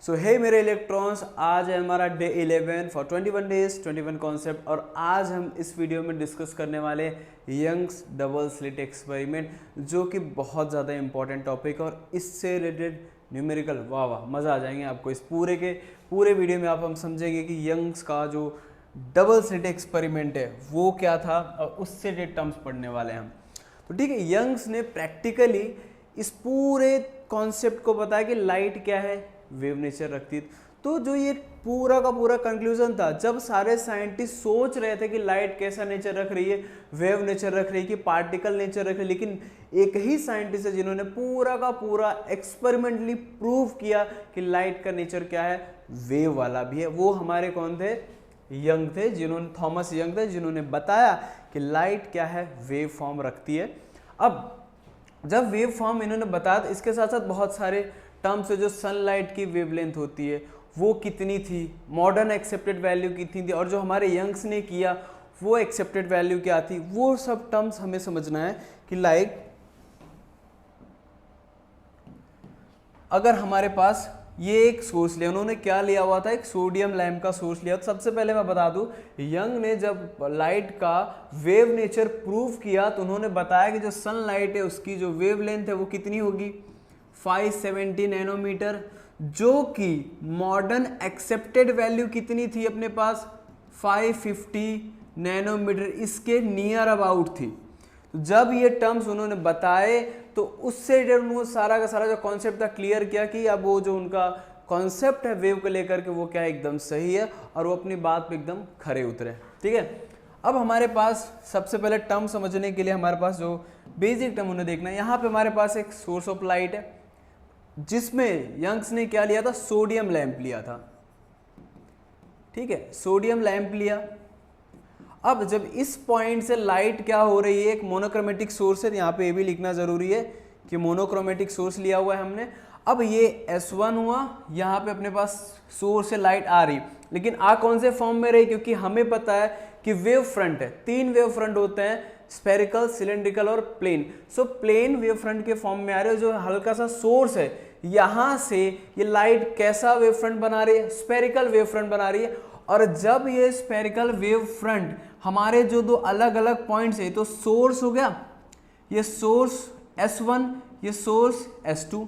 सो हे मेरे इलेक्ट्रॉन्स, आज है हमारा डे 11 फॉर 21 डेज 21 कॉन्सेप्ट। और आज हम इस वीडियो में डिस्कस करने वाले यंग्स डबल स्लिट एक्सपेरिमेंट, जो कि बहुत ज़्यादा इंपॉर्टेंट टॉपिक है और इससे रिलेटेड न्यूमेरिकल वाह वाह मज़ा आ जाएंगे आपको। इस पूरे वीडियो में हम समझेंगे कि यंग्स का जो डबल स्लिट एक्सपेरिमेंट है वो क्या था और उससे रिलेटेड टर्म्स पढ़ने वाले हैं हम। तो ठीक है, यंग्स ने प्रैक्टिकली इस पूरे कॉन्सेप्ट को बताया कि लाइट क्या है, वेव नेचर रखती। तो जो ये पूरा का पूरा कंक्लूजन था, जब सारे साइंटिस्ट सोच रहे थे कि लाइट कैसा नेचर रख रही है, वेव नेचर रख रही है कि पार्टिकल नेचर रख रही है, लेकिन एक ही साइंटिस्ट है जिन्होंने पूरा का पूरा एक्सपेरिमेंटली प्रूव किया कि लाइट का नेचर क्या है, वेव वाला भी है। वो हमारे कौन थे? यंग थे, जिन्होंने थॉमस यंग थे, जिन्होंने बताया कि लाइट क्या है, वेव फॉर्म रखती है। अब जब वेव फॉर्म इन्होंने बताया तो इसके साथ साथ बहुत सारे टर्म्स है। जो सनलाइट की वेवलेंथ होती है वो कितनी थी, मॉडर्न एक्सेप्टेड वैल्यू कितनी थी, और जो हमारे यंग्स ने किया वो एक्सेप्टेड वैल्यू क्या थी, वो सब टर्म्स हमें समझना है। कि लाइक अगर हमारे पास ये एक सोर्स लिया, उन्होंने क्या लिया हुआ था, एक सोडियम लैंप का सोर्स लिया। तो सबसे पहले मैं बता दूं, यंग ने जब लाइट का वेव नेचर प्रूव किया तो उन्होंने बताया कि जो सनलाइट है उसकी जो वेवलेंथ है वो कितनी होगी, 570 नैनोमीटर, जो कि मॉडर्न एक्सेप्टेड वैल्यू कितनी थी अपने पास, 550 नैनोमीटर, इसके नियर अबाउट थी। तो जब ये टर्म्स उन्होंने बताए तो उससे उन्होंने सारा का सारा जो कॉन्सेप्ट था क्लियर किया कि अब वो जो उनका कॉन्सेप्ट है वेव को लेकर के वो क्या है, एकदम सही है, और वो अपनी बात पे एकदम खरे उतरे। ठीक है, अब हमारे पास सबसे पहले टर्म समझने के लिए हमारे पास जो बेसिक टर्म उन्हें देखना है। यहाँ पे हमारे पास एक सोर्स ऑफ लाइट है जिसमें यंग्स ने क्या लिया था, सोडियम लैंप लिया था। ठीक है, सोडियम लैंप लिया। अब जब इस पॉइंट से लाइट क्या हो रही है, एक मोनोक्रोमेटिक सोर्स है, यहाँ पे ये भी लिखना जरूरी है कि मोनोक्रोमेटिक सोर्स लिया हुआ है हमने। अब ये S1 हुआ, यहाँ पे अपने पास सोर्स से लाइट आ रही, लेकिन आ कौन से फॉर्म में रही, क्योंकि हमें पता है कि वेव फ्रंट है, 3 वेव फ्रंट होते हैं, स्फेरिकल, सिलेंड्रिकल और plane. So plane wave front के फॉर्म में आ रहे हो। जो हल्का सा सोर्स है, यहां से ये लाइट कैसा वेव फ्रंट बना रही है, स्फेरिकल वेव फ्रंट बना रही है। और जब ये स्फेरिकल वेव फ्रंट हमारे जो दो अलग अलग पॉइंट्स है, तो सोर्स हो गया, ये सोर्स S1, ये सोर्स S2।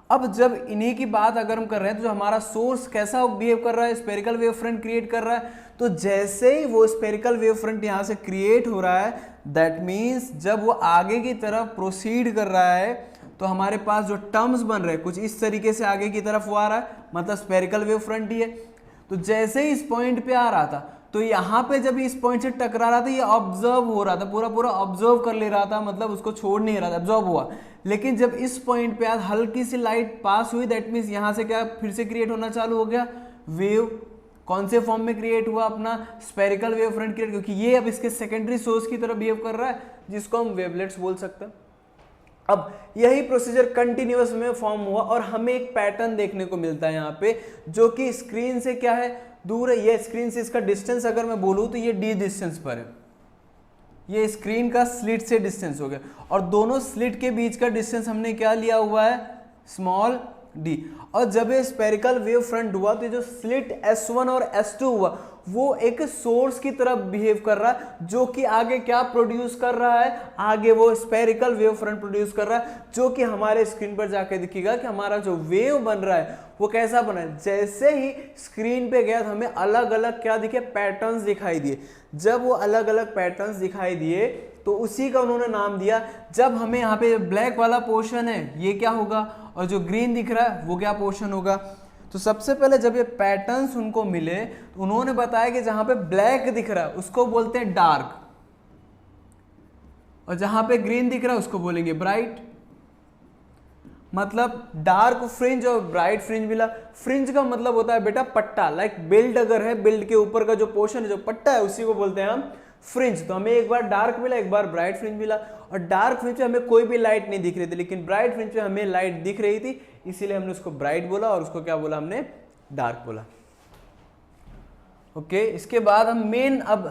अब जब इन्हीं की बात अगर हम कर रहे हैं तो जो हमारा सोर्स कैसा बिहेव कर रहा है, स्फेरिकल वेव फ्रंट क्रिएट कर रहा है। तो जैसे ही वो स्फेरिकल वेव फ्रंट यहां से क्रिएट हो रहा है, दैट मीन्स जब वो आगे की तरफ प्रोसीड कर रहा है तो हमारे पास जो टर्म्स बन रहे हैं कुछ इस तरीके से आगे की तरफ वो आ रहा है, मतलब स्फेरिकल वेव फ्रंट ही है। तो जैसे ही इस पॉइंट पे आ रहा था, तो यहाँ पे जब इस पॉइंट से टकरा रहा था, ये ऑब्जर्व हो रहा था, पूरा ऑब्जर्व कर ले रहा था, मतलब उसको छोड़ नहीं रहा था, ऑब्जर्व हुआ। लेकिन जब इस पॉइंट पे आज हल्की सी लाइट पास हुई, दैट मीन्स यहाँ से क्या फिर से क्रिएट होना चालू हो गया, वेव। कौन से फॉर्म में क्रिएट हुआ, अपना स्फेरिकल वेव फ्रंट क्रिएट, क्योंकि ये अब इसके सेकेंडरी सोर्स की तरह बिहेव कर रहा है, जिसको हम वेवलेट्स बोल सकते हैं। अब यही प्रोसीजर कंटिन्यूअस में फॉर्म हुआ और हमें एक पैटर्न देखने को मिलता है यहाँ पे, जो कि स्क्रीन से क्या है, दूर है। ये स्क्रीन से इसका डिस्टेंस अगर मैं बोलूँ तो ये d डिस्टेंस पर है, ये स्क्रीन का स्लिट से डिस्टेंस हो गया, और दोनों स्लिट के बीच का डिस्टेंस हमने क्या लिया हुआ है, स्मॉल d। और जब ये स्फेरिकल वेव फ्रंट हुआ तो जो स्लिट S1 और S2 हुआ वो एक सोर्स की तरफ बिहेव कर रहा है, जो कि आगे क्या प्रोड्यूस कर रहा है, आगे वो स्फेरिकल वेव फ्रंट प्रोड्यूस कर रहा है, जो कि हमारे स्क्रीन पर जाके दिखेगा कि हमारा जो वेव बन रहा है वो कैसा बना है। जैसे ही स्क्रीन पे गया तो हमें अलग अलग क्या दिखे, पैटर्न्स दिखाई दिए। जब वो अलग अलग पैटर्न्स दिखाई दिए तो उसी का उन्होंने नाम दिया। जब हमें यहाँ पे ब्लैक वाला पोर्शन है ये क्या होगा, और जो ग्रीन दिख रहा है वो क्या पोर्शन होगा। तो सबसे पहले जब ये पैटर्न्स उनको मिले तो उन्होंने बताया कि जहां पे ब्लैक दिख रहा है उसको बोलते हैं डार्क, और जहां पे ग्रीन दिख रहा है उसको बोलेंगे ब्राइट। मतलब डार्क फ्रिंज और ब्राइट फ्रिंज मिला। फ्रिंज का मतलब होता है बेटा पट्टा, लाइक बेल्ट अगर है, बेल्ट के ऊपर का जो पोर्शन है, जो पट्टा है, उसी को बोलते हैं हम फ्रिंज। तो हमें एक बार डार्क मिला, एक बार ब्राइट फ्रिंज मिला। और डार्क फ्रिंज पे हमें कोई भी लाइट नहीं दिख रही थी, लेकिन ब्राइट फ्रिंज पे हमें लाइट दिख रही थी, इसीलिए हमने उसको ब्राइट बोला और उसको क्या बोला हमने, डार्क बोला। ओके, इसके बाद हम मेन अब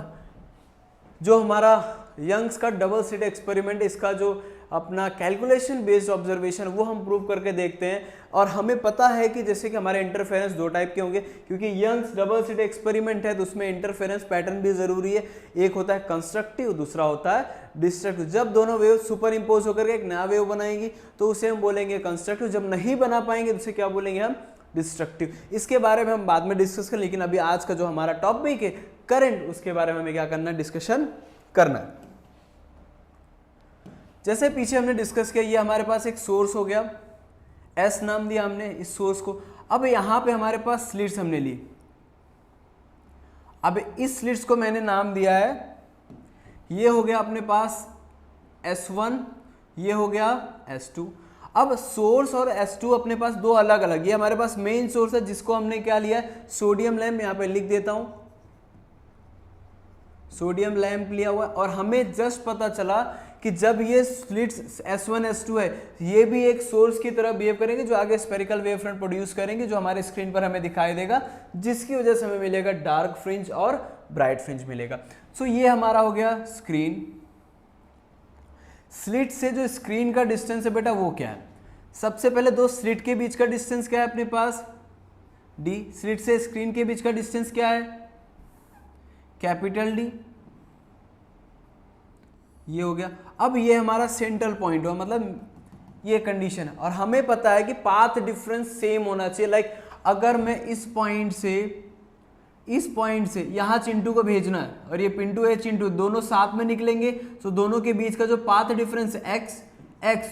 जो हमारा यंग्स का डबल स्लिट एक्सपेरिमेंट, इसका जो अपना कैलकुलेशन बेस्ड ऑब्जर्वेशन वो हम प्रूव करके देखते हैं। और हमें पता है कि जैसे कि हमारे इंटरफेरेंस दो टाइप के होंगे, क्योंकि यंग्स डबल स्लिट एक्सपेरिमेंट है तो उसमें इंटरफेरेंस पैटर्न भी जरूरी है। एक होता है कंस्ट्रक्टिव, दूसरा होता है डिस्ट्रक्टिव। जब दोनों वेव सुपर इंपोज होकर के एक नया वेव बनाएंगी तो उसे हम बोलेंगे कंस्ट्रक्टिव, जब नहीं बना पाएंगे तो उसे क्या बोलेंगे हम, डिस्ट्रक्टिव। इसके बारे में हम बाद में डिस्कस करें, लेकिन अभी आज का जो हमारा टॉपिक है करंट, उसके बारे में हमें क्या करना है, डिस्कशन करना है। जैसे पीछे हमने डिस्कस किया, ये हमारे पास एक सोर्स हो गया, एस नाम दिया हमने इस सोर्स को। अब यहां पे हमारे पास स्लिट्स हमने ली, अब इस स्लिट्स को मैंने नाम दिया है, ये हो गया अपने पास S1, ये हो गया S2। अब सोर्स और S2 अपने पास दो अलग अलग, ये हमारे पास मेन सोर्स है जिसको हमने क्या लिया है, सोडियम लैंप। यहां पे लिख देता हूं, सोडियम लैंप लिया हुआ है। और हमें जस्ट पता चला कि जब ये स्लिट्स S1 S2 है, ये भी एक सोर्स की तरह बिहेव करेंगे जो आगे स्फेरिकल वेव फ्रंट प्रोड्यूस करेंगे, जो हमारे स्क्रीन पर हमें दिखाई देगा, जिसकी वजह से हमें मिलेगा डार्क फ्रिंज और ब्राइट फ्रिंज मिलेगा। सो ये हमारा हो गया स्क्रीन। स्लिट से जो स्क्रीन का डिस्टेंस है बेटा वो क्या है, सबसे पहले दो स्लिट के बीच का डिस्टेंस क्या है अपने पास, D। स्लिट से स्क्रीन के बीच का डिस्टेंस क्या है, कैपिटल D, ये हो गया। अब ये हमारा सेंट्रल पॉइंट हुआ, मतलब ये कंडीशन है। और हमें पता है कि पाथ डिफरेंस सेम होना चाहिए। लाइक अगर मैं इस पॉइंट से यहाँ चिंटू को भेजना है और ये पिंटू है चिंटू, दोनों साथ में निकलेंगे, तो दोनों के बीच का जो पाथ डिफरेंस x,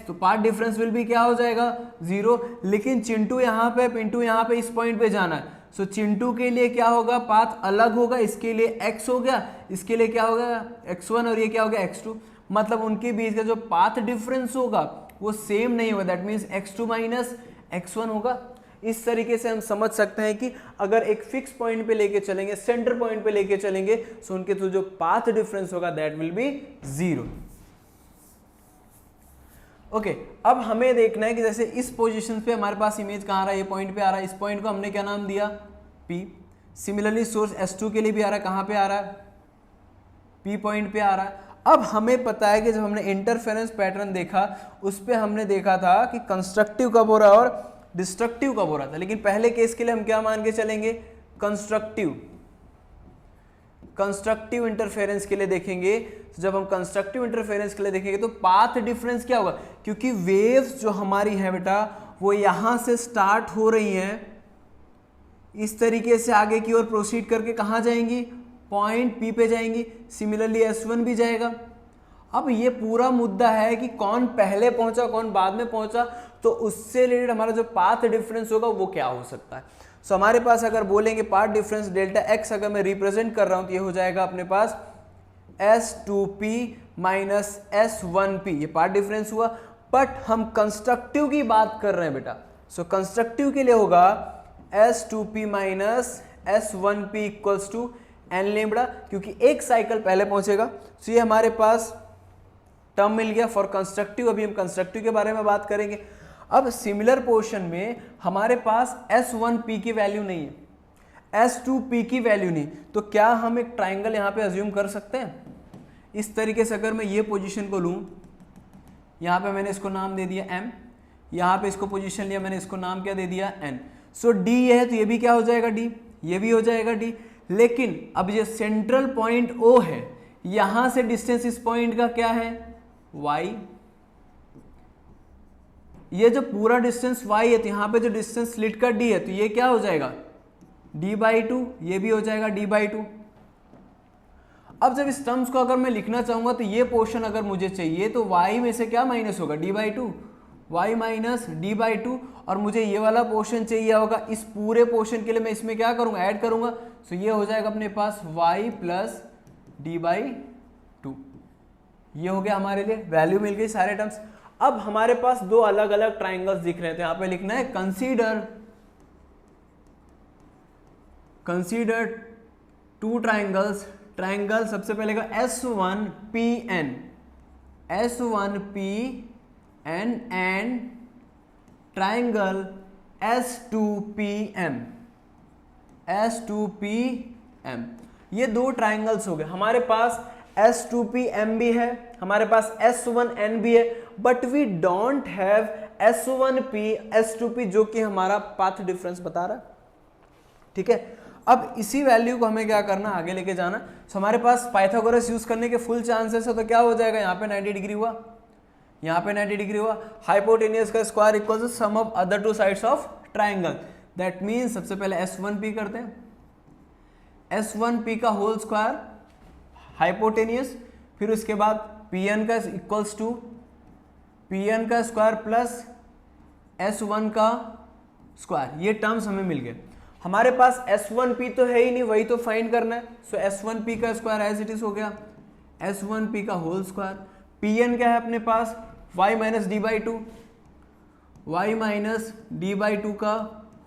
तो पाथ डिफरेंस विल भी क्या हो जाएगा, 0। लेकिन चिंटू यहाँ पे, पिंटू यहाँ पे, इस पॉइंट पे जाना है, सो चिंटू के लिए क्या होगा, पाथ अलग होगा, इसके लिए x हो गया, इसके लिए क्या होगा x1, और ये क्या हो गया x2। मतलब उनके बीच का जो पाथ डिफरेंस होगा वो सेम नहीं होगा, that means x2 minus x1 होगा। इस तरीके से हम समझ सकते हैं कि अगर एक फिक्स पॉइंट पे लेके चलेंगे, सेंटर पॉइंट पे लेके चलेंगे, सो उनके तो जो पाथ डिफरेंस होगा दैट विल बी 0। ओके, अब हमें देखना है कि जैसे इस पोजीशन पे हमारे पास इमेज कहाँ आ रहा है, ये पॉइंट पे आ रहा है, इस पॉइंट को हमने क्या नाम दिया, P। सिमिलरली सोर्स S2 के लिए भी आ रहा है, कहाँ पे आ रहा है, P पॉइंट पे आ रहा है। अब हमें पता है कि जब हमने इंटरफेरेंस पैटर्न देखा, उस पर हमने देखा था कि कंस्ट्रक्टिव कब हो रहा है और डिस्ट्रक्टिव कब हो रहा था। लेकिन पहले केस के लिए हम क्या मान के चलेंगे, कंस्ट्रक्टिव इंटरफेरेंस के लिए देखेंगे। तो जब हम कंस्ट्रक्टिव इंटरफेरेंस के लिए देखेंगे तो पाथ डिफरेंस क्या होगा, क्योंकि वेव्स जो हमारी है बेटा वो यहां से स्टार्ट हो रही हैं, इस तरीके से आगे की ओर प्रोसीड करके कहां जाएंगी, पॉइंट P पे जाएंगी। सिमिलरली S1 भी जाएगा। अब ये पूरा मुद्दा है कि कौन पहले पहुंचा कौन बाद में पहुंचा, तो उससे रिलेटेड हमारा जो पाथ डिफरेंस होगा वो क्या हो सकता है। सो हमारे पास अगर बोलेंगे पाथ डिफरेंस डेल्टा x अगर मैं रिप्रेजेंट कर रहा हूं तो ये हो जाएगा अपने पास S2P माइनस S1P, ये पाथ डिफरेंस हुआ। बट हम कंस्ट्रक्टिव की बात कर रहे हैं बेटा, सो कंस्ट्रक्टिव के लिए होगा S2P minus S1P equals to n lambda, क्योंकि एक साइकिल पहले पहुंचेगा। सो ये हमारे पास टर्म मिल गया फॉर कंस्ट्रक्टिव। अभी हम कंस्ट्रक्टिव के बारे में बात करेंगे। अब सिमिलर पोर्शन में हमारे पास S1P की वैल्यू नहीं है, S2P की वैल्यू नहीं, तो क्या हम एक ट्राइंगल यहां पे अज्यूम कर सकते हैं। इस तरीके से अगर मैं ये पोजीशन को लूं, यहां पे मैंने इसको नाम दे दिया M, यहां पे इसको पोजीशन लिया मैंने, इसको नाम क्या दे दिया N। सो D ये है तो ये भी क्या हो जाएगा D, ये भी हो जाएगा D। लेकिन अब ये सेंट्रल पॉइंट O है, यहां से डिस्टेंस इस पॉइंट का क्या है y, ये जो पूरा डिस्टेंस y है तो यहां पे जो डिस्टेंस स्लिट का d है तो ये क्या हो जाएगा d/2, ये भी हो जाएगा d/2। अब जब इस टर्म्स को अगर मैं लिखना चाहूंगा तो ये पोर्शन अगर मुझे चाहिए तो y में से क्या माइनस होगा, d/2, y माइनस d/2। और मुझे ये वाला पोर्शन चाहिए होगा, इस पूरे पोर्शन के लिए मैं इसमें क्या करूंगा, ऐड करूंगा। सो ये हो जाएगा अपने पास y प्लस d/2। ये हो गया हमारे लिए, वैल्यू मिल गई सारे टर्म्स। अब हमारे पास दो अलग अलग ट्राइंगल्स दिख रहे थे, यहां पे लिखना है कंसीडर टू ट्राइंगल्स। ट्राइंगल सबसे पहले का S1PN एंड ट्राइंगल S2PM। ये दो ट्राइंगल्स हो गए। हमारे पास S2PM भी है, हमारे पास S1N भी है, but we don't have S1P S2P जो कि हमारा पाथ डिफरेंस बता रहा है। ठीक है, अब इसी वैल्यू को हमें क्या करना, आगे लेके जाना। सो हमारे पास पाइथागोरस यूज करने के फुल चांसेस है, तो क्या हो जाएगा, यहाँ पे 90 डिग्री हुआ, यहाँ पे 90 डिग्री हुआ। हाइपोटेनियस का square equal to sum of other two sides of triangle. That means सबसे पहले S1P करते हैं, S1P का होल स्क्वायर हाइपोटेनियस, फिर उसके बाद Pn का इक्वल्स टू Pn का स्क्वायर प्लस S1 का स्क्वायर। ये टर्म्स हमें मिल गए। हमारे पास S1P तो है ही नहीं, वही तो फाइंड करना है। सो S1P का स्क्वायर एज इट इज हो गया S1P का होल स्क्वायर। Pn क्या है अपने पास, y minus d by two, y minus d by two का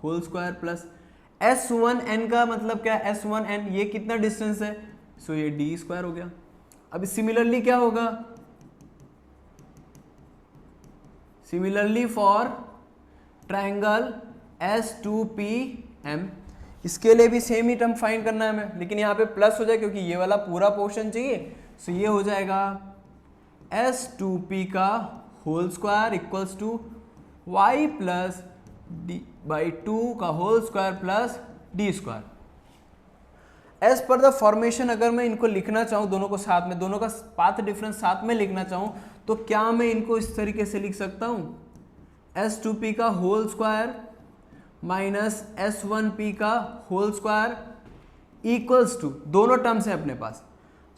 होल स्क्वायर प्लस S1n का मतलब क्या है, S1n ये कितना डिस्टेंस है, सो ये डी स्क्वायर हो गया। अब सिमिलरली क्या होगा, सिमिलरली फॉर ट्राइंगल S2PM, इसके लिए भी सेम ही टर्म फाइंड करना है हमें, लेकिन यहाँ पे प्लस हो जाए क्योंकि ये वाला पूरा पोर्शन चाहिए। सो ये हो जाएगा S2P का whole square equals to y plus d by two का whole square plus d square. As per the formation अगर मैं इनको लिखना चाहूँ दोनों को साथ में, दोनों का पाथ डिफरेंस साथ में लिखना चाहूँ, तो क्या मैं इनको इस तरीके से लिख सकता हूँ, S2P का होल स्क्वायर माइनस S1P का होल स्क्वायर इक्वल्स टू, दोनों टर्म्स हैं अपने पास।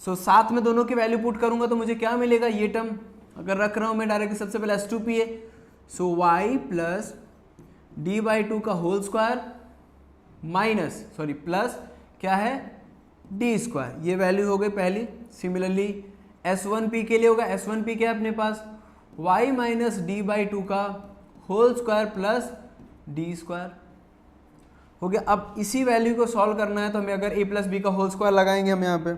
सो साथ में दोनों की वैल्यू पुट करूंगा तो मुझे क्या मिलेगा, ये टर्म अगर रख रहा हूं मैं डायरेक्टली, सबसे पहले S2P है, सो y plus d by two का होल स्क्वायर माइनस प्लस क्या है डी स्क्वायर, ये वैल्यू हो गई पहली। सिमिलरली S1P के लिए होगा, S1P क्या है अपने पास, y minus d by two का whole square plus d square हो गया। अब इसी वैल्यू को सॉल्व करना है तो हमें अगर a प्लस बी का होल स्क्वायर लगाएंगे हम यहाँ पे,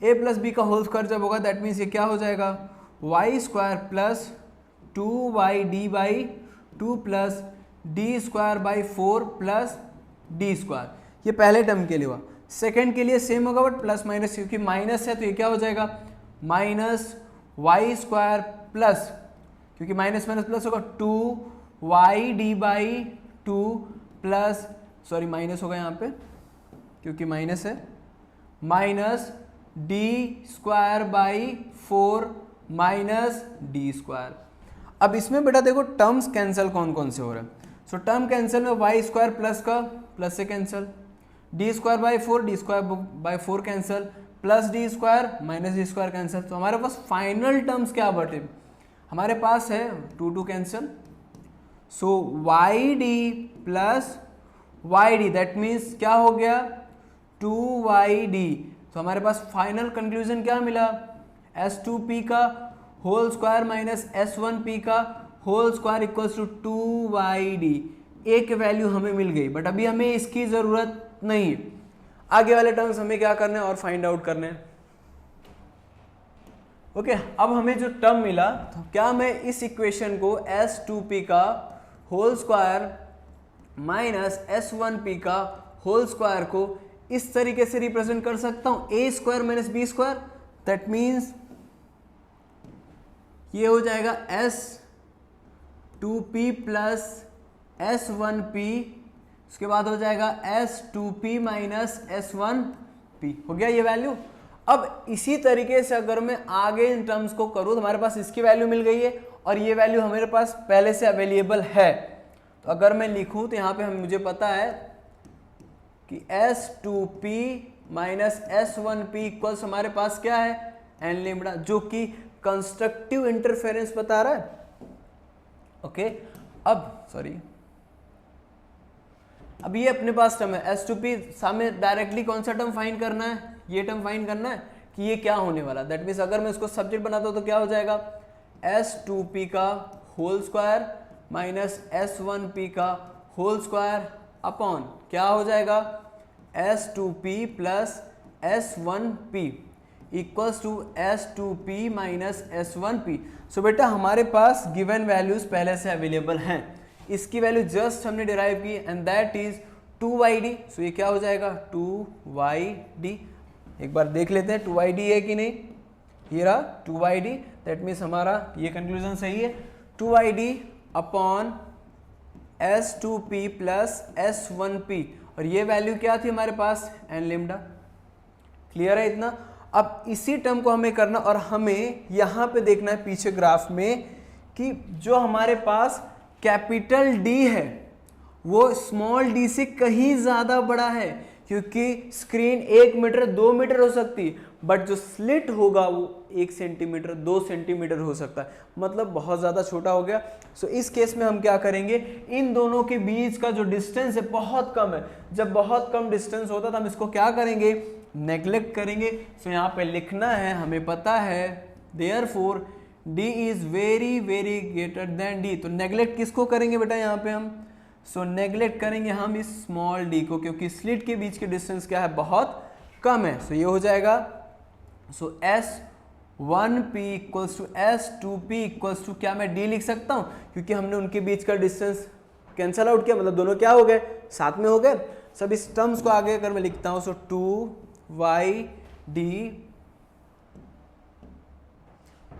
a प्लस बी का होल स्क्वायर जब होगा दैट मीन्स ये क्या हो जाएगा, y square plus 2y by two plus d square by 4 plus d square. ये पहले टर्म के लिए हुआ। सेकंड के लिए सेम होगा बट प्लस माइनस, क्योंकि माइनस है तो ये क्या हो जाएगा, माइनस वाई स्क्वायर प्लस, क्योंकि माइनस माइनस प्लस होगा 2y D by two plus, sorry minus होगा यहाँ पे क्योंकि माइनस है, minus D square by 4 minus D square. अब इसमें बेटा देखो टर्म्स कैंसिल कौन कौन से हो रहे हैं। सो टर्म कैंसिल में वाई स्क्वायर प्लस का प्लस से cancel, D square by 4 D square by 4 cancel, plus d square minus D square cancel. तो हमारे पास फाइनल टर्म्स क्या बटे, हमारे पास है 2 cancel, so y d plus y d that means क्या हो गया 2y d। तो हमारे पास फाइनल कंक्लूजन क्या मिला, S2P का होल स्क्वायर माइनस S1P का whole square equals to 2y d। एक वैल्यू हमें मिल गई बट अभी हमें इसकी जरूरत नहीं है, आगे वाले टर्म्स हमें क्या करने हैं और फाइंड आउट करने हैं। ओके अब हमें जो टर्म मिला, तो क्या मैं इस इक्वेशन को S2P का होल स्क्वायर माइनस S1P का होल स्क्वायर को इस तरीके से रिप्रेजेंट कर सकता हूं, a square minus b square, that means ये हो जाएगा S2P प्लस S1P, उसके बाद हो जाएगा S2P माइनस S1P, हो गया ये वैल्यू। अब इसी तरीके से अगर मैं आगे इन टर्म्स को करूं तो हमारे पास इसकी वैल्यू मिल गई है और ये वैल्यू हमारे पास पहले से अवेलेबल है। तो अगर मैं लिखूं तो यहाँ पे मुझे पता है कि S2P माइनस S1P इक्वल्स हमारे पास क्या है एन लैम्ब्डा, जो कि कंस्ट्रक्टिव इंटरफेरेंस बता रहा है। ओके अब ये अपने पास टर्म है S2P, सामने डायरेक्टली कौन सा टर्म फाइंड करना है, ये टर्म फाइंड करना है कि ये क्या होने वाला। दैट मीन्स अगर मैं इसको सब्जेक्ट बनाता हूं तो क्या हो जाएगा S2P का होल स्क्वायर माइनस S1P का होल स्क्वायर अपॉन क्या हो जाएगा S2P plus S1P equals to S2P minus S1P। So बेटा हमारे पास गिवन वैल्यूज पहले से अवेलेबल हैं, इसकी वैल्यू जस्ट हमने डिराइव की and that is 2y d। सो ये क्या हो जाएगा 2y d, एक बार देख लेते हैं 2y d है कि नहीं, ये रहा 2y d। दैट मीन्स हमारा ये कंक्लूजन सही है। 2id upon S2p plus S1p, और ये वैल्यू क्या थी हमारे पास, n लेमडा। क्लियर है इतना। अब इसी टर्म को हमें करना, और हमें यहां पे देखना है पीछे ग्राफ में कि जो हमारे पास कैपिटल D है वो स्मॉल d से कहीं ज्यादा बड़ा है, क्योंकि स्क्रीन 1 मीटर 2 मीटर हो सकती है, बट जो स्लिट होगा वो 1 सेंटीमीटर 2 सेंटीमीटर हो सकता है, मतलब बहुत ज़्यादा छोटा हो गया। सो इस केस में हम क्या करेंगे, इन दोनों के बीच का जो डिस्टेंस है बहुत कम है। जब बहुत कम डिस्टेंस होता है तो हम इसको क्या करेंगे, नेग्लेक्ट करेंगे। सो यहाँ पे लिखना है, हमें पता है therefore d is very very greater than d। तो नेग्लेक्ट किसको करेंगे बेटा यहाँ पे हम, सो नेग्लेक्ट करेंगे हम इस स्मॉल d को, क्योंकि स्लिट के बीच की डिस्टेंस क्या है, बहुत कम है। सो ये हो जाएगा, so S1p equals to S2p equals to, क्या मैं d लिख सकता हूँ, क्योंकि हमने उनके बीच का डिस्टेंस कैंसल आउट किया, मतलब दोनों क्या हो गए, साथ में हो गए। सब इस टर्म्स को आगे अगर मैं लिखता हूँ, so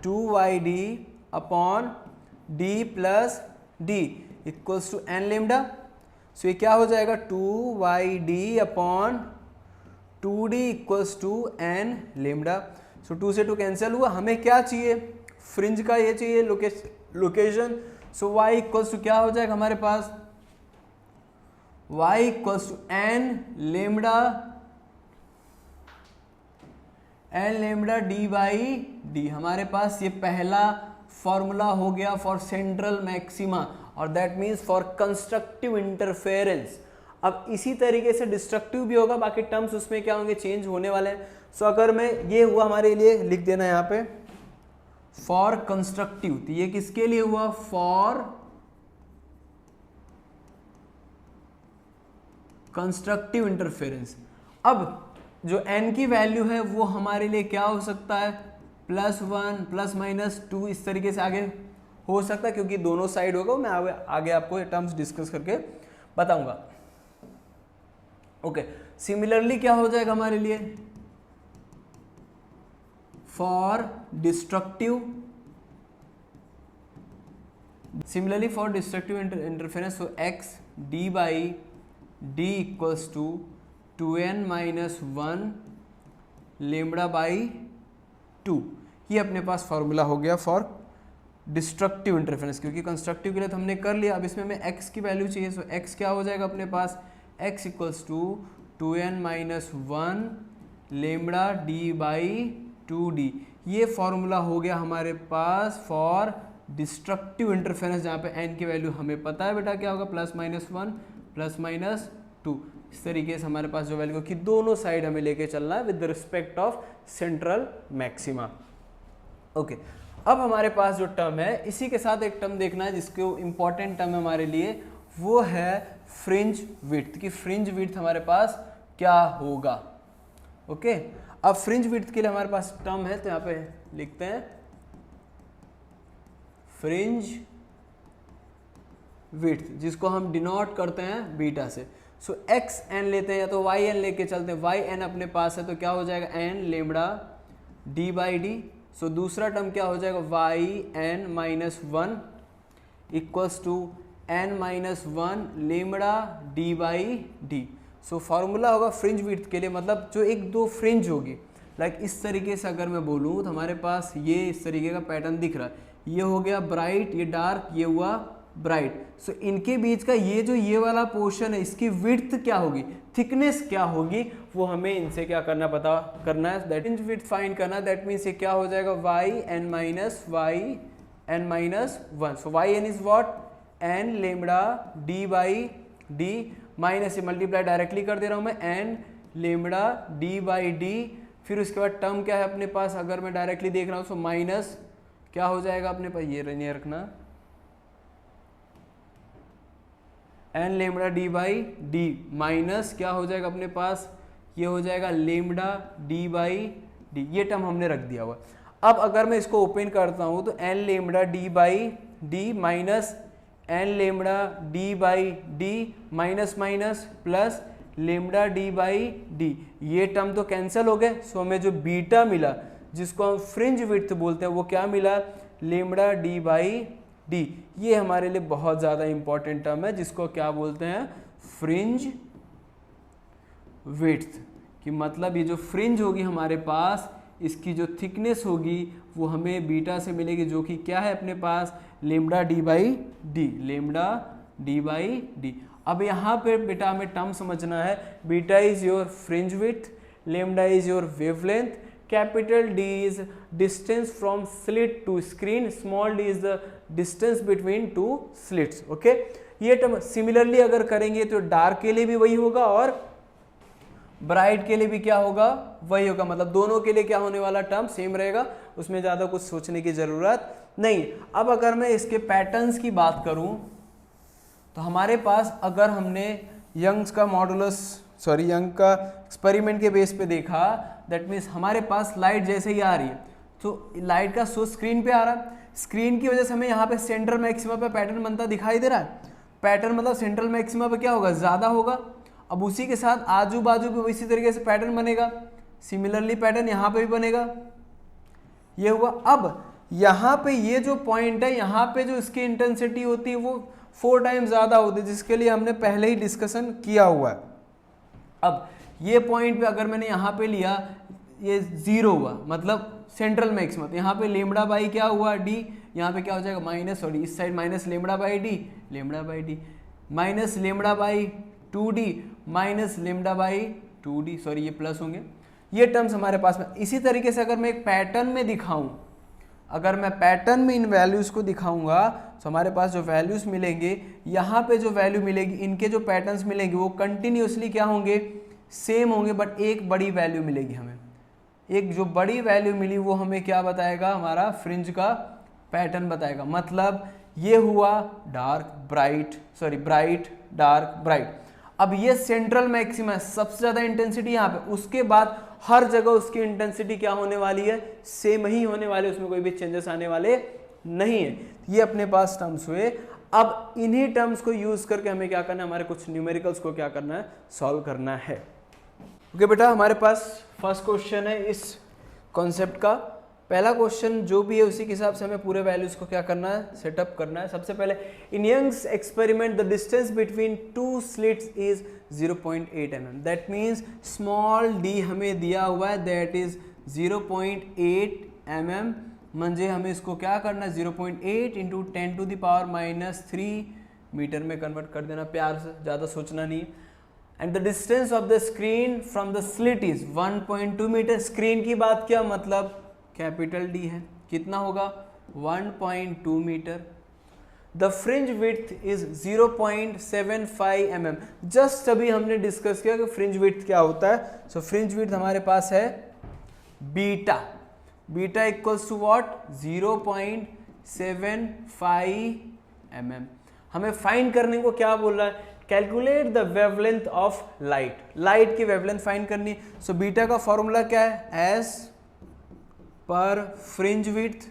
2yd upon d plus d equals to n lambda. So ये क्या हो जाएगा, 2yd upon 2d equals to n lambda. So 2 से 2 कैंसिल हुआ, हमें क्या चाहिए, फ्रिंज का ये चाहिए location. So y equals to क्या हो जाएगा हमारे पास, y equals to n lambda d by d। हमारे पास ये पहला फॉर्मूला हो गया फॉर सेंट्रल मैक्सिमा, और that means for constructive interference. अब इसी तरीके से डिस्ट्रक्टिव भी होगा, बाकी टर्म्स उसमें क्या होंगे, चेंज होने वाले हैं। सो अगर मैं, ये हुआ हमारे लिए, लिख देना यहाँ पे फॉर कंस्ट्रक्टिव, तो ये किसके लिए हुआ, फॉर कंस्ट्रक्टिव इंटरफेरेंस। अब जो n की वैल्यू है वो हमारे लिए क्या हो सकता है, +1 ±2, इस तरीके से आगे हो सकता है, क्योंकि दोनों साइड होगा। मैं आगे आपको ये टर्म्स डिस्कस करके बताऊंगा। ओके, सिमिलरली क्या हो जाएगा हमारे लिए, for destructive, similarly for destructive interference, so x d by d equals to 2n minus 1 lambda by 2। ये अपने पास फॉर्मूला हो गया फॉर डिस्ट्रक्टिव इंटरफेरेंस, क्योंकि कंस्ट्रक्टिव के लिए तो हमने कर लिया। अब इसमें हमें x की वैल्यू चाहिए। सो x क्या हो जाएगा अपने पास, x equals to 2n minus 1 lambda d by 2d। ये फॉर्मूला हो गया हमारे पास फॉर डिस्ट्रक्टिव इंटरफेरेंस, जहाँ पे n की वैल्यू हमें पता है बेटा क्या होगा, +-1 +-2। इस तरीके से हमारे पास जो वैल्यू कि दोनों साइड हमें लेके चलना है with respect of central maxima. Okay, अब हमारे पास जो टर्म है, इसी के साथ एक टर्म देखना है जिसको इंपॉर्टेंट टर्म है हमारे लिए, वो है फ्रिंज विड्थ, कि फ्रिंज विड्थ हमारे पास क्या होगा। ओके, अब फ्रिंज विड्थ के लिए हमारे पास टर्म है, तो यहाँ पे लिखते हैं फ्रिंज विड्थ, जिसको हम डिनोट करते हैं बीटा से। सो एक्स एन लेते हैं, या तो वाई एन लेके चलते हैं। वाई एन अपने पास है, तो क्या हो जाएगा, n lambda d by d. So दूसरा टर्म क्या हो जाएगा, y n minus 1 equals to n minus 1 lambda d by d. So formula होगा फ्रिंज विड्थ के लिए, मतलब जो एक दो फ्रिंज होगी, लाइक इस तरीके से अगर मैं बोलूँ तो हमारे पास ये इस तरीके का पैटर्न दिख रहा है, ये हो गया ब्राइट, ये डार्क, ये हुआ ब्राइट। सो इनके बीच का ये जो ये वाला पोर्शन है, इसकी विड्थ क्या होगी, थिकनेस क्या होगी, वो हमें इनसे क्या करना पता करना है, दैट मीन्स विड्थ फाइंड करना। दैट मीन्स ये क्या हो जाएगा, y n minus 1। So y n is what, n lambda d by d, minus से मल्टीप्लाई डायरेक्टली कर दे रहा हूँ मैं, n lambda d by d. फिर उसके बाद टर्म क्या है अपने पास, अगर मैं डायरेक्टली देख रहा हूँ, सो माइनस क्या हो जाएगा अपने पास, ये रखना, n lambda d by d, minus क्या हो जाएगा अपने पास, ये हो जाएगा लेमडा डी बाई डी। ये टर्म हमने रख दिया हुआ। अब अगर मैं इसको ओपन करता हूँ, तो n lambda d by d minus n lambda d by d minus minus plus lambda d by d, ये टर्म तो कैंसिल हो गए। सो हमें जो बीटा मिला, जिसको हम फ्रिंज विड्थ बोलते हैं, वो क्या मिला, लेमडा डी बाई डी। ये हमारे लिए बहुत ज़्यादा इंपॉर्टेंट टर्म है, जिसको क्या बोलते हैं, फ्रिंज विड्थ। कि मतलब ये जो फ्रिंज होगी हमारे पास, इसकी जो थिकनेस होगी वो हमें बीटा से मिलेगी, जो कि क्या है अपने पास, lambda d by d, lambda d by d. अब यहाँ पे बेटा हमें टर्म समझना है, beta is your fringe width, lambda is your wavelength, capital D is distance from slit to screen, small d is the distance between two slits. Okay, ये term similarly अगर करेंगे तो डार्क के लिए भी वही होगा और ब्राइट के लिए भी क्या होगा, वही होगा। मतलब दोनों के लिए क्या होने वाला, टर्म सेम रहेगा, उसमें ज़्यादा कुछ सोचने की ज़रूरत नहीं। अब अगर मैं इसके पैटर्न्स की बात करूं तो हमारे पास, अगर हमने यंग्स का मॉडुलस यंग का एक्सपेरिमेंट के बेस पे देखा, दैट मीन्स हमारे पास लाइट जैसे ही आ रही है तो लाइट का सोर्स स्क्रीन पे आ रहा है, स्क्रीन की वजह से हमें यहाँ पे सेंट्रल मैक्सिमा पे पैटर्न बनता दिखाई दे रहा है। पैटर्न मतलब सेंट्रल मैक्सिमा पे क्या होगा, ज़्यादा होगा। अब उसी के साथ आजू बाजू पे इसी तरीके से पैटर्न बनेगा, सिमिलरली पैटर्न यहाँ पे भी बनेगा। ये हुआ। अब यहाँ पे ये जो पॉइंट है, यहाँ पे जो इसकी इंटेंसिटी होती है वो 4 टाइम्स ज़्यादा होती है, जिसके लिए हमने पहले ही डिस्कशन किया हुआ है। अब ये पॉइंट पे अगर मैंने यहाँ पे लिया, ये 0 हुआ, मतलब सेंट्रल मैक्सिमा, तो यहाँ पे लेमडा बाई क्या हुआ, डी, यहाँ पे क्या हो जाएगा माइनस, सॉरी इस side minus lambda by d, lambda by d minus lambda by 2d minus lambda by 2d, sorry ये प्लस होंगे। ये टर्म्स हमारे पास में। इसी तरीके से अगर मैं एक पैटर्न में दिखाऊं, अगर मैं पैटर्न में इन वैल्यूज़ को दिखाऊंगा तो हमारे पास जो वैल्यूज़ मिलेंगे, यहाँ पे जो वैल्यू मिलेगी, इनके जो पैटर्न्स मिलेंगे वो कंटिन्यूसली क्या होंगे, सेम होंगे, बट एक बड़ी वैल्यू मिलेगी हमें। एक जो बड़ी वैल्यू मिली वो हमें क्या बताएगा, हमारा फ्रिंज का पैटर्न बताएगा। मतलब ये हुआ dark bright, sorry bright dark bright. अब ये सेंट्रल मैक्सिमा है, सबसे ज़्यादा इंटेंसिटी यहाँ पे, उसके बाद हर जगह उसकी इंटेंसिटी क्या होने वाली है, सेम ही होने वाले, उसमें कोई भी चेंजेस आने वाले नहीं है। ये अपने पास टर्म्स हुए। अब इन्हीं टर्म्स को यूज़ करके हमें क्या करना है, हमारे कुछ न्यूमेरिकल्स को क्या करना है, सॉल्व करना है। ओके बेटा, हमारे पास फर्स्ट क्वेश्चन है इस कॉन्सेप्ट का। पहला क्वेश्चन जो भी है उसी के हिसाब से हमें पूरे वैल्यूज को क्या करना है, सेटअप करना है। सबसे पहले, in Young's experiment the distance between 2 slits is 0.8 mm। That means small d हमें दिया हुआ है, दैट इज 0.8 mm। म्हणजे हमें इसको क्या करना है, 0.8 इंटू 10⁻³ मीटर में कन्वर्ट कर देना, प्यार से, ज़्यादा सोचना नहीं। And the distance of the screen from the slit is 1.2 metre. Screen की बात क्या, मतलब कैपिटल डी है, कितना होगा 1.2 metre. The fringe width is 0.75 mm। Just अभी हमने डिस्कस किया कि फ्रिंज विड्थ क्या होता है। सो फ्रिंज विड्थ हमारे पास है beta, beta equals to what, 0.75 mm। हमें फाइंड करने को क्या बोल रहा है, calculate the wavelength of light, light की वेवलेंथ फाइंड करनी। सो बीटा का फॉर्मूला क्या है, एस पर फ्रिंज विड्थ।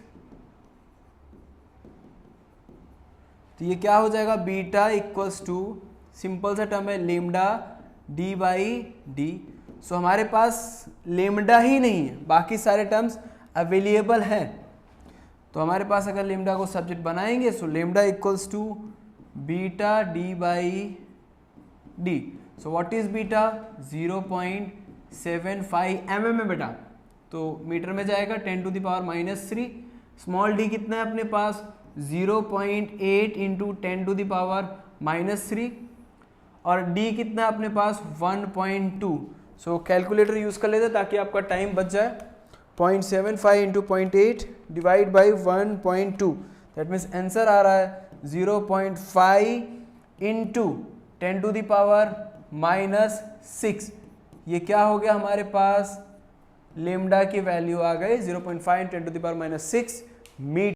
तो ये क्या हो जाएगा, बीटा इक्वल्स टू, सिंपल सा टर्म है, लेमडा डी बाई डी। सो हमारे पास लेमडा ही नहीं है, बाकी सारे टर्म्स अवेलेबल हैं। तो हमारे पास अगर लेमडा को सब्जेक्ट बनाएंगे, so lambda equals to beta d by d. So what is beta, 0.75 mm है बेटा, तो मीटर में जाएगा 10⁻³ स्मॉल डी कितना है अपने पास, 0.8 इंटू 10⁻³ और डी कितना है अपने पास 1.2। सो कैलकुलेटर यूज कर लेते ताकि आपका टाइम बच जाए। 0.75 into 0.8 divide by 1.2, that means answer आ रहा है 0.5 इंटू 10⁻⁻6। ये क्या हो गया हमारे पास, लेमडा की वैल्यू आ गई 0.5 × 10⁻⁻6 मीटर।